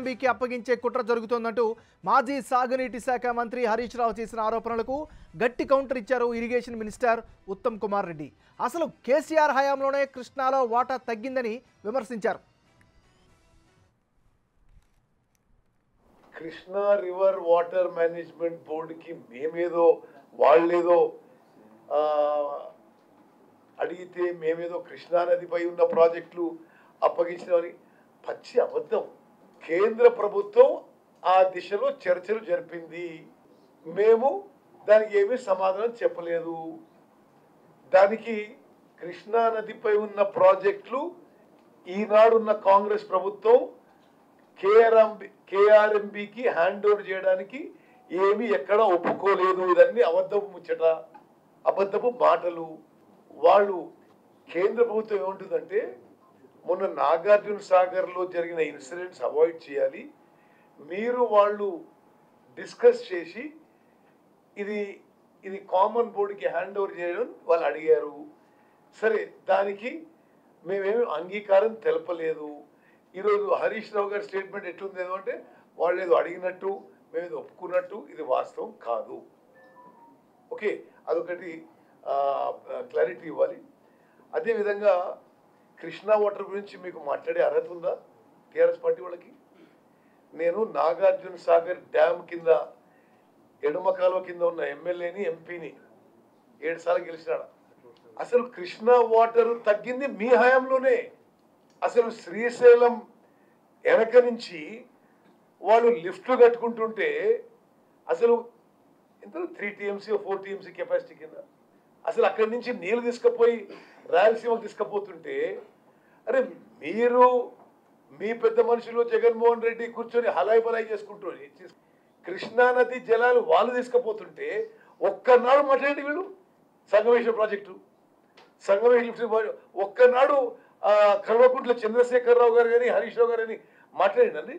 కేఆర్ఎంబీకి అప్పగించే కుట్ర జరుగుతోందంటూ మాజీ సాగునీటి శాఖ మంత్రి హరీష్ రావు చేసిన ఆరోపణలకు గట్టి కౌంటర్ ఇచ్చారు ఇరిగేషన్ మినిస్టర్ ఉత్తమ్ కుమార్ రెడ్డి. అసలు కేసీఆర్ హయాంలోనే కృష్ణాలో వాటా తగ్గిందని విమర్శించారు. కృష్ణా రివర్ వాటర్ మేనేజ్మెంట్ బోర్డుకి మేమేదో వాళ్ళేదో అడిగితే మేమేదో కృష్ణా నదిపై ఉన్న ప్రాజెక్టులు అప్పగించినవని పచ్చి అబద్ధం. కేంద్ర ప్రభుత్వం ఆ దిశలో చర్చలు జరిపింది. మేము దానికి ఏమీ సమాధానం చెప్పలేదు. దానికి కృష్ణా నదిపై ఉన్న ప్రాజెక్టులు ఈనాడున్న కాంగ్రెస్ ప్రభుత్వం కేఆర్ఎంబీకి హ్యాండ్ ఓవర్ చేయడానికి ఏమీ ఎక్కడ ఒప్పుకోలేదు. ఇదన్నీ అబద్ధపు ముచ్చట, అబద్ధపు మాటలు. వాళ్ళు కేంద్ర ప్రభుత్వం ఏముంటుందంటే మొన్న నాగార్జున సాగర్లో జరిగిన ఇన్సిడెంట్స్ అవాయిడ్ చేయాలి, మీరు వాళ్ళు డిస్కస్ చేసి ఇది కామన్ బోర్డుకి హ్యాండ్ ఓవర్ చేయడం వాళ్ళు అడిగారు. సరే, దానికి మేమేమి అంగీకారం తెలపలేదు. ఈరోజు హరీష్ రావు గారి స్టేట్మెంట్ ఎట్లుంది అంటే వాళ్ళు ఏదో అడిగినట్టు మేము ఒప్పుకున్నట్టు. ఇది వాస్తవం కాదు. ఓకే, అదొకటి క్లారిటీ ఇవ్వాలి. అదేవిధంగా కృష్ణా వాటర్ గురించి మీకు మాట్లాడే అర్హత ఉందా టీఆర్ఎస్ పార్టీ వాళ్ళకి? నేను నాగార్జున సాగర్ డ్యామ్ కింద ఎడమ కాలువ కింద ఉన్న ఎమ్మెల్యేని ఎంపీని 7 సార్లు గెలిచినాడు. అసలు కృష్ణా వాటర్ తగ్గింది మీ హయాంలోనే. అసలు శ్రీశైలం వెనక నుంచి వాళ్ళు లిఫ్ట్లు కట్టుకుంటుంటే అసలు ఎంత 3 TMC 4 TMC కెపాసిటీ కింద అసలు అక్కడి నుంచి నీళ్ళు తీసుకుపోయి రాయలసీమకు తీసుకుపోతుంటే, అరే మీరు మీ పెద్ద మనుషులు జగన్మోహన్ రెడ్డి కూర్చొని హలాయి బలాయి చేసుకుంటూ కృష్ణానది జలాలు వాళ్ళు తీసుకుపోతుంటే ఒక్కనాడు మాట్లాడండి. వీళ్ళు సంగమేశ్వర ప్రాజెక్టు, సంగమేశ్వర లిఫ్ట్ ఒక్కనాడు కల్వకుంట్ల చంద్రశేఖరరావు గారు కానీ హరీష్ రావు గారు అని మాట్లాడిందండి.